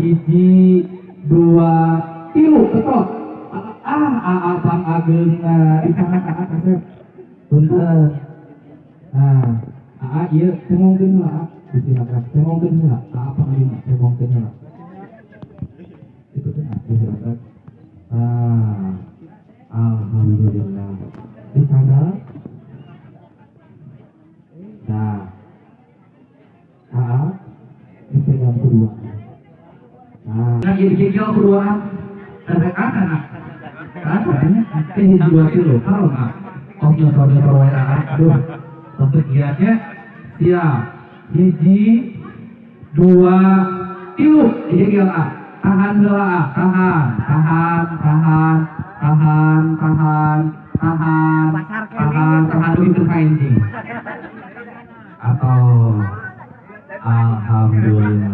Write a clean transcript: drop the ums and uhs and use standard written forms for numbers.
hiji dua tilu ketok Pang Ageng disangat kasep punten nah ieu temongkeun lah disilakan temongkeun lah Pang Ageng temongkeun lah itu kan disilakan alhamdulillah dicanda nah dipegang kedua lagi dipegang kedua ini 2 kilo kalau nggak nyosor aduh untuk giatnya siap hiji 2 kilo hiji tahan heula tahan itu kancing atau alhamdulillah